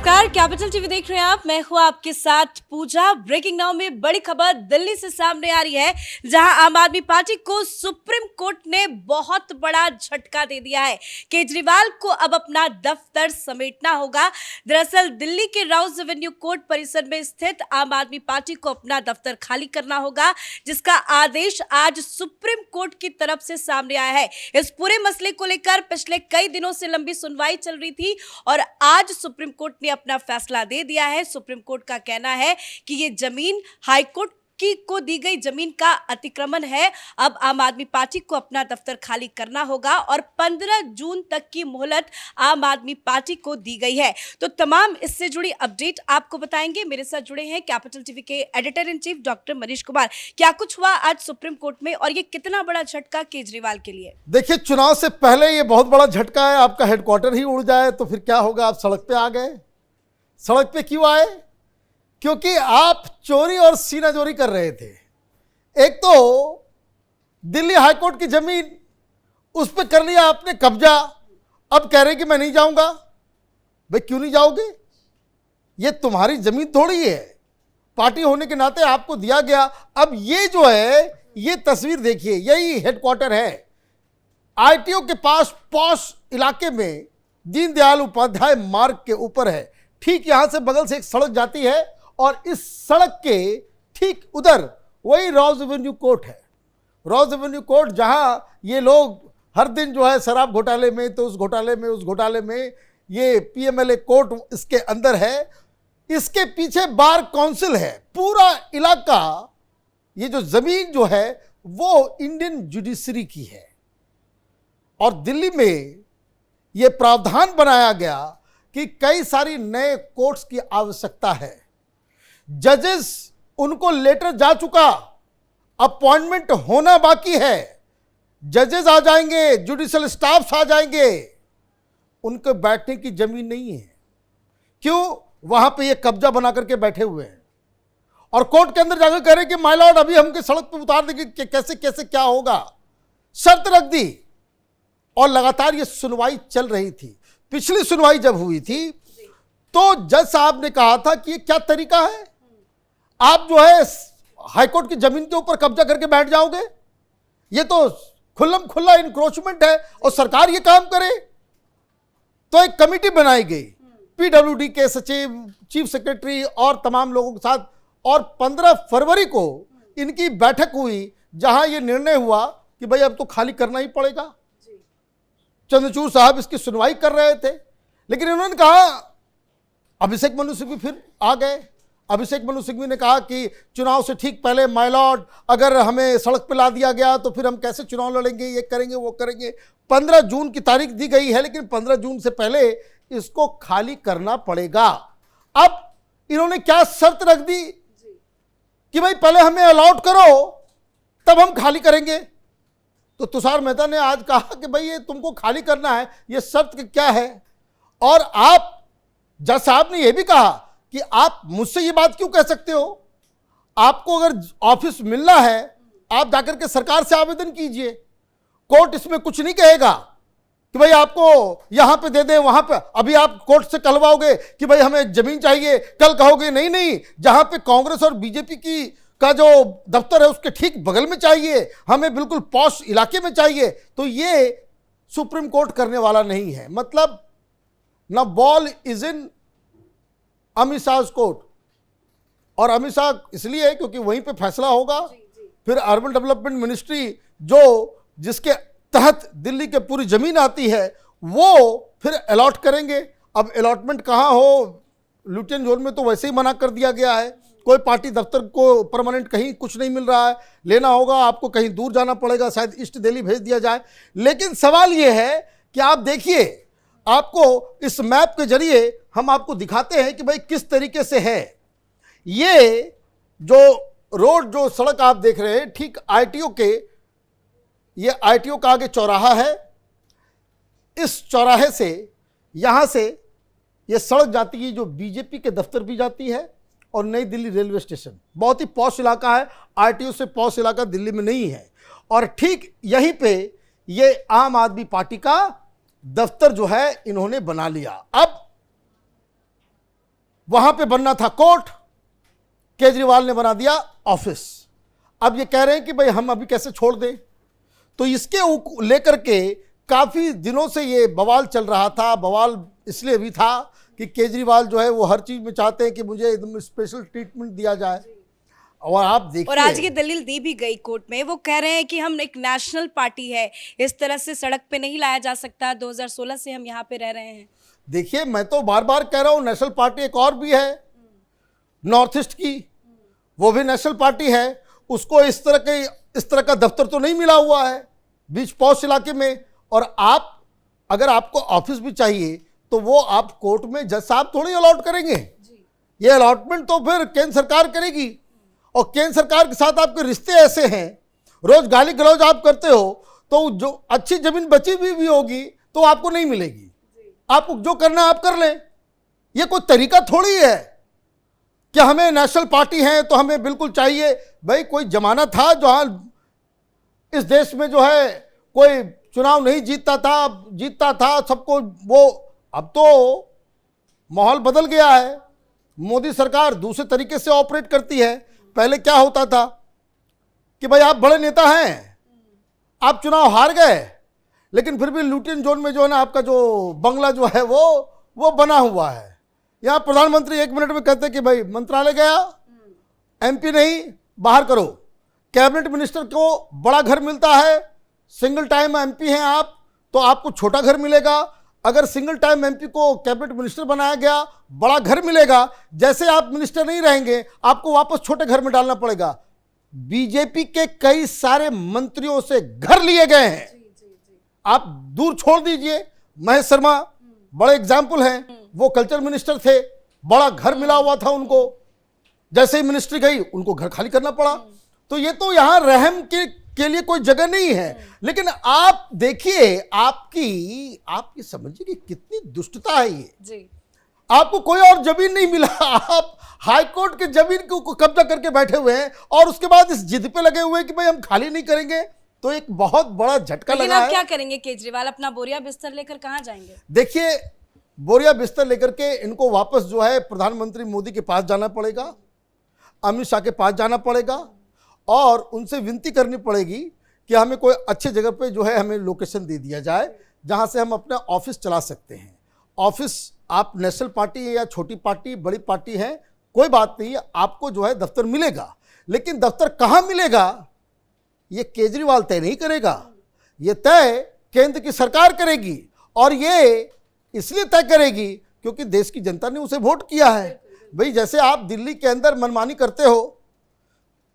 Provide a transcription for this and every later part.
नमस्कार, capital TV देख रहे हैं आप। मैं हूं आपके साथ पूजा। ब्रेकिंग नाउ में बड़ी खबर दिल्ली से सामने आ रही है, जहां आम आदमी पार्टी को सुप्रीम कोर्ट ने बहुत बड़ा झटका दे दिया है। केजरीवाल को अब अपना दफ्तर समेटना होगा। दरअसल दिल्ली के राउज एवेन्यू कोर्ट परिसर में स्थित आम आदमी पार्टी को अपना दफ्तर खाली करना होगा, जिसका आदेश आज सुप्रीम कोर्ट की तरफ से सामने आया है। इस पूरे मसले को लेकर पिछले कई दिनों से लंबी सुनवाई चल रही थी और आज सुप्रीम कोर्ट ने अपना फैसला दे दिया है। सुप्रीम कोर्ट का कहना है कि ये जमीन हाईकोर्ट को दी गई जमीन का अतिक्रमण है। अब आम आदमी पार्टी को अपना दफ्तर खाली करना होगा और 15 जून तक की मोहलत आम आदमी पार्टी को दी गई है। तो तमाम इससे जुड़ी अपडेट आपको बताएंगे। मेरे साथ जुड़े हैं कैपिटल टीवी के editor in chief doctor Manish Kumar. क्या कुछ हुआ आज सुप्रीम कोर्ट में और ये कितना बड़ा झटका केजरीवाल के लिए? देखिए, चुनाव से पहले ये बहुत बड़ा झटका है। आपका हेडक्वार्टर ही उड़ जाए तो फिर क्या होगा? आप सड़क पे आ गए। सड़क पे क्यों आए? क्योंकि आप चोरी और सीनाजोरी कर रहे थे। एक तो दिल्ली हाईकोर्ट की जमीन, उस पर कर लिया आपने कब्जा। अब कह रहे कि मैं नहीं जाऊंगा। भाई क्यों नहीं जाओगे? ये तुम्हारी जमीन थोड़ी है, पार्टी होने के नाते आपको दिया गया। अब ये जो है, ये तस्वीर देखिए, यही हेडक्वार्टर है आईटीओ के पास, पॉश इलाके में, दीनदयाल उपाध्याय मार्ग के ऊपर है। ठीक यहां से बगल से एक सड़क जाती है और इस सड़क के ठीक उधर वही रॉज एवेन्यू कोर्ट है। रॉज एवेन्यू कोर्ट, जहां ये लोग हर दिन जो है शराब घोटाले में, तो उस घोटाले में, उस घोटाले में, ये पीएमएलए कोर्ट इसके अंदर है। इसके पीछे बार काउंसिल है। पूरा इलाका, ये जो जमीन जो है वो इंडियन जुडिशरी की है। और दिल्ली में ये प्रावधान बनाया गया कि कई सारी नए कोर्ट्स की आवश्यकता है। जजेस, उनको लेटर जा चुका, अपॉइंटमेंट होना बाकी है। जजेस आ जाएंगे, जुडिशियल स्टाफ्स आ जाएंगे, उनके बैठने की जमीन नहीं है। क्यों? वहां पे ये कब्जा बना करके बैठे हुए हैं और कोर्ट के अंदर जाकर कह रहे कि माय लॉर्ड अभी हमके सड़क पे उतार देंगे कि कैसे कैसे क्या होगा। शर्त रख दी और लगातार ये सुनवाई चल रही थी। पिछली सुनवाई जब हुई थी तो जज साहब ने कहा था कि ये क्या तरीका है, आप जो है हाईकोर्ट की जमीन के ऊपर कब्जा करके बैठ जाओगे, ये तो खुल्लम खुल्ला इंक्रोचमेंट है और सरकार ये काम करे। तो एक कमेटी बनाई गई, पीडब्ल्यूडी के सचिव, चीफ सेक्रेटरी और तमाम लोगों के साथ, और 15 फरवरी को इनकी बैठक हुई, जहां यह निर्णय हुआ कि भाई अब तो खाली करना ही पड़ेगा। चंद्रचूड़ साहब इसकी सुनवाई कर रहे थे, लेकिन इन्होंने कहा, अभिषेक मनु सिंघवी फिर आ गए। अभिषेक मनु सिंघवी ने कहा कि चुनाव से ठीक पहले माय लॉर्ड, अगर हमें सड़क पे ला दिया गया तो फिर हम कैसे चुनाव लड़ेंगे, ये करेंगे वो करेंगे। 15 जून की तारीख दी गई है, लेकिन 15 जून से पहले इसको खाली करना पड़ेगा। अब इन्होंने क्या शर्त रख दी कि भाई पहले हमें अलॉट करो, तब हम खाली करेंगे। तो तुषार मेहता ने आज कहा कि भाई ये तुमको खाली करना है, ये शर्त क्या है? और आप, जज साहब ने यह भी कहा कि आप मुझसे ये बात क्यों कह सकते हो? आपको अगर ऑफिस मिलना है, आप जाकर के सरकार से आवेदन कीजिए। कोर्ट इसमें कुछ नहीं कहेगा कि भाई आपको यहां पे दे दें, वहां पे। अभी आप कोर्ट से कहलवाओगे कि भाई हमें जमीन चाहिए, कल कहोगे नहीं नहीं, जहां पे कांग्रेस और बीजेपी की का जो दफ्तर है उसके ठीक बगल में चाहिए, हमें बिल्कुल पॉश इलाके में चाहिए। तो ये सुप्रीम कोर्ट करने वाला नहीं है। मतलब ना ball is in Amit Shah court, और अमित शाह इसलिए है क्योंकि वहीं पे फैसला होगा। फिर अर्बन डेवलपमेंट मिनिस्ट्री, जो जिसके तहत दिल्ली के पूरी जमीन आती है, वो फिर अलॉट करेंगे। अब अलॉटमेंट कहाँ हो? लुटियन जोन में तो वैसे ही मना कर दिया गया है। कोई पार्टी दफ्तर को परमानेंट कहीं कुछ नहीं मिल रहा है, लेना होगा आपको कहीं दूर जाना पड़ेगा, शायद ईस्ट दिल्ली भेज दिया जाए। लेकिन सवाल ये है कि आप देखिए, आपको इस मैप के जरिए हम आपको दिखाते हैं कि भाई किस तरीके से है ये जो रोड, जो सड़क आप देख रहे हैं, ठीक आईटीओ के, ये आईटीओ का आगे चौराहा है। इस चौराहे से, यहां से ये सड़क जाती है जो बीजेपी के दफ्तर भी जाती है, और नई दिल्ली रेलवे स्टेशन। बहुत ही पॉश इलाका है, आरटीओ से पॉश इलाका दिल्ली में नहीं है। और ठीक यहीं पे ये आम आदमी पार्टी का दफ्तर जो है इन्होंने बना लिया। अब वहां पे बनना था कोर्ट, केजरीवाल ने बना दिया ऑफिस। अब ये कह रहे हैं कि भाई हम अभी कैसे छोड़ दें। तो इसके लेकर के काफी दिनों से ये बवाल चल रहा था। बवाल इसलिए भी था कि केजरीवाल जो है वो हर चीज में चाहते हैं कि मुझे एकदम स्पेशल ट्रीटमेंट दिया जाए। और आप देखिए, और आज ये दलील दी भी गई कोर्ट में। वो कह रहे हैं कि हम एक नेशनल पार्टी है, इस तरह से सड़क पे नहीं लाया जा सकता। 2016 से हम यहाँ पे रह रहे हैं। देखिए मैं तो बार बार कह रहा हूं, नेशनल पार्टी एक और भी है नॉर्थ ईस्ट की, वो भी नेशनल पार्टी है। उसको इस तरह का दफ्तर तो नहीं मिला हुआ है बीच पॉश इलाके में। और आप अगर आपको ऑफिस भी चाहिए तो वो आप कोर्ट में जज साहब थोड़ी अलॉट करेंगे। ये अलॉटमेंट तो फिर केंद्र सरकार करेगी। और केंद्र सरकार के साथ आपके रिश्ते ऐसे हैं, रोज गाली गलौज आप करते हो तो जो अच्छी जमीन बची भी होगी तो आपको नहीं मिलेगी। आपको जो करना आप कर लें। ये कोई तरीका थोड़ी है कि हमें नेशनल पार्टी है तो हमें बिल्कुल चाहिए। भाई कोई जमाना था जहां इस देश में जो है कोई चुनाव नहीं जीतता था सबको वो। अब तो माहौल बदल गया है। मोदी सरकार दूसरे तरीके से ऑपरेट करती है। पहले क्या होता था कि भाई आप बड़े नेता हैं, आप चुनाव हार गए, लेकिन फिर भी लुटियन जोन में जो है ना आपका जो बंगला जो है वो बना हुआ है। यहाँ प्रधानमंत्री 1 मिनट में कहते हैं कि भाई मंत्रालय गया, एमपी नहीं, बाहर करो। कैबिनेट मिनिस्टर को बड़ा घर मिलता है, सिंगल टाइम एमपी हैं आप तो आपको छोटा घर मिलेगा। अगर सिंगल टाइम एमपी को कैबिनेट मिनिस्टर बनाया गया, बड़ा घर मिलेगा। जैसे आप मिनिस्टर नहीं रहेंगे आपको वापस छोटे घर में डालना पड़ेगा। बीजेपी के कई सारे मंत्रियों से घर लिए गए हैं। आप दूर छोड़ दीजिए, महेश शर्मा बड़े एग्जाम्पल हैं। वो कल्चर मिनिस्टर थे, बड़ा घर मिला हुआ था उनको। जैसे ही मिनिस्ट्री गई उनको घर खाली करना पड़ा। तो ये तो यहां रहम के लिए कोई जगह नहीं है। लेकिन आप देखिए, आपकी समझिए कि कितनी दुष्टता है ये जी। आपको कोई और जमीन नहीं मिला, आप हाईकोर्ट की जमीन को कब्जा करके बैठे हुए हैं और उसके बाद इस जिद पे लगे हुए हैं कि भाई हम खाली नहीं करेंगे। तो एक बहुत बड़ा झटका लगा है। क्या करेंगे केजरीवाल? अपना बोरिया बिस्तर लेकर कहां जाएंगे? देखिए, बोरिया बिस्तर लेकर के इनको वापस जो है प्रधानमंत्री मोदी के पास जाना पड़ेगा, अमित शाह के पास जाना पड़ेगा और उनसे विनती करनी पड़ेगी कि हमें कोई अच्छे जगह पे जो है हमें लोकेशन दे दिया जाए जहां से हम अपना ऑफिस चला सकते हैं। ऑफिस आप नेशनल पार्टी है या छोटी पार्टी बड़ी पार्टी है, कोई बात नहीं, आपको जो है दफ्तर मिलेगा। लेकिन दफ्तर कहां मिलेगा ये केजरीवाल तय नहीं करेगा, ये तय केंद्र की सरकार करेगी। और ये इसलिए तय करेगी क्योंकि देश की जनता ने उसे वोट किया है। भाई जैसे आप दिल्ली के अंदर मनमानी करते हो,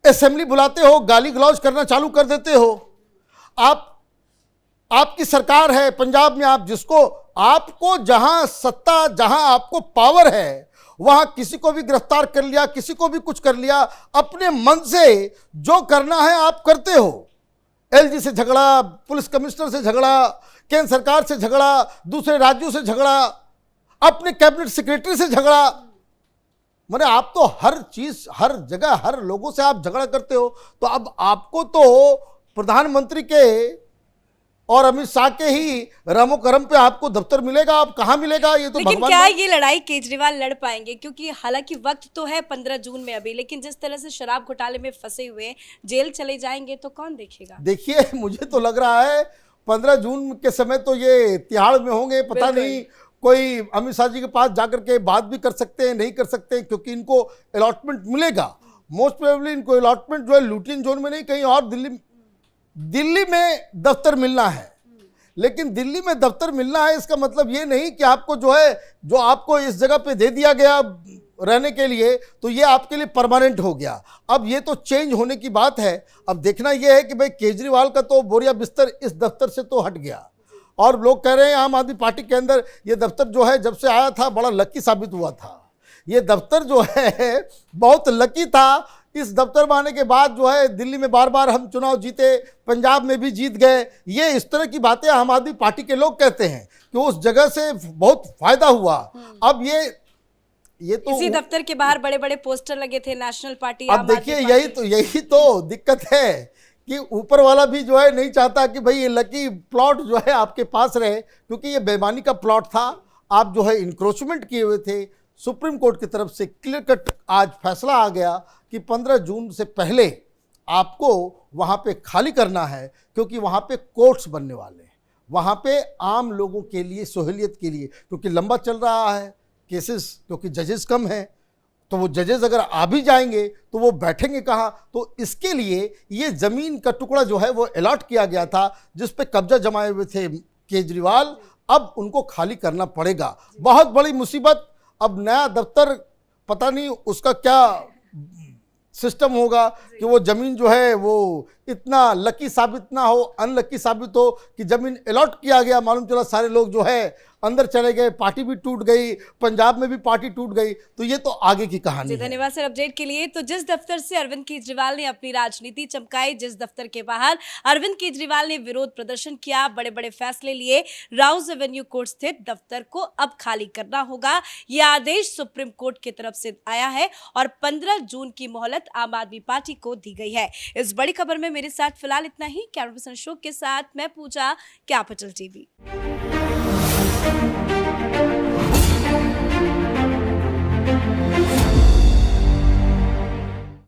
असेंबली बुलाते हो, गाली गलौज करना चालू कर देते हो। आपकी सरकार है पंजाब में, आपको जहां सत्ता, जहां आपको पावर है वहां किसी को भी गिरफ्तार कर लिया, किसी को भी कुछ कर लिया, अपने मन से जो करना है आप करते हो। एलजी से झगड़ा, पुलिस कमिश्नर से झगड़ा, केंद्र सरकार से झगड़ा, दूसरे राज्यों से झगड़ा, अपने कैबिनेट सेक्रेटरी से झगड़ा। माने आप तो हर चीज, हर जगह, हर लोगों से आप झगड़ा करते हो। तो अब आपको तो प्रधानमंत्री के और अमित शाह के ही रमो करम पे आपको दफ्तर मिलेगा। आप कहाँ मिलेगा ये तो लेकिन क्या ये लड़ाई केजरीवाल लड़ पाएंगे? क्योंकि हालांकि वक्त तो है 15 जून में अभी, लेकिन जिस तरह से शराब घोटाले में फंसे हुए जेल चले जाएंगे तो कौन देखेगा? देखिए मुझे तो लग रहा है 15 जून के समय तो ये तिहाड़ में होंगे। पता नहीं कोई अमित शाह जी के पास जाकर के बात भी कर सकते हैं, नहीं कर सकते, क्योंकि इनको अलॉटमेंट मिलेगा। मोस्ट प्रोबेबली इनको अलॉटमेंट जो है लुटियन जोन में नहीं, कहीं और दिल्ली में दफ्तर मिलना है। लेकिन दिल्ली में दफ्तर मिलना है इसका मतलब ये नहीं कि आपको जो आपको इस जगह पे दे दिया गया रहने के लिए तो ये आपके लिए परमानेंट हो गया। अब ये तो चेंज होने की बात है। अब देखना ये है कि भाई केजरीवाल का तो बोरिया बिस्तर इस दफ्तर से तो हट गया। और लोग कह रहे हैं आम आदमी पार्टी के अंदर ये दफ्तर जो है जब से आया था बड़ा लकी साबित हुआ था। ये दफ्तर जो है बहुत लकी था। इस दफ्तर में आने के बाद जो है दिल्ली में बार बार हम चुनाव जीते, पंजाब में भी जीत गए। ये इस तरह की बातें आम आदमी पार्टी के लोग कहते हैं कि उस जगह से बहुत फायदा हुआ। अब ये तो इसी दफ्तर के बाहर बड़े बड़े पोस्टर लगे थे नेशनल पार्टी। अब देखिए यही तो दिक्कत है कि ऊपर वाला भी जो है नहीं चाहता कि भाई ये लकी प्लॉट जो है आपके पास रहे, क्योंकि ये बेईमानी का प्लॉट था। आप जो है इंक्रोचमेंट किए हुए थे, सुप्रीम कोर्ट की तरफ से क्लियर कट आज फैसला आ गया कि 15 जून से पहले आपको वहाँ पे खाली करना है, क्योंकि वहाँ पे कोर्ट्स बनने वाले हैं, वहाँ पे आम लोगों के लिए सहूलियत के लिए, क्योंकि लंबा चल रहा है केसेस, क्योंकि जजेस कम हैं, तो वो जजेस अगर आ भी जाएंगे तो वो बैठेंगे कहाँ। तो इसके लिए ये ज़मीन का टुकड़ा जो है वो अलॉट किया गया था, जिस पे कब्जा जमाए हुए थे केजरीवाल, अब उनको खाली करना पड़ेगा। बहुत बड़ी मुसीबत। अब नया दफ्तर, पता नहीं उसका क्या सिस्टम होगा कि वो ज़मीन जो है वो इतना लकी साबित ना हो, अनलकी साबित हो कि ज़मीन अलॉट किया गया, मालूम चला सारे लोग जो है अंदर चले गए, पार्टी भी टूट गई, पंजाब में भी पार्टी टूट गई। तो ये तो आगे की कहानी है। धन्यवाद सर अपडेट के लिए। तो जिस दफ्तर से अरविंद केजरीवाल ने अपनी राजनीति चमकाई, जिस दफ्तर के बाहर अरविंद केजरीवाल ने विरोध प्रदर्शन किया, बड़े बड़े फैसले लिए, राउज एवेन्यू कोर्ट स्थित दफ्तर को अब खाली करना होगा। यह आदेश सुप्रीम कोर्ट की तरफ से आया है और 15 जून की मोहलत आम आदमी पार्टी को दी गई है। इस बड़ी खबर में मेरे साथ फिलहाल इतना ही। कैमरा पर्सन अशोक के साथ मैं पूजा, कैपिटल टीवी।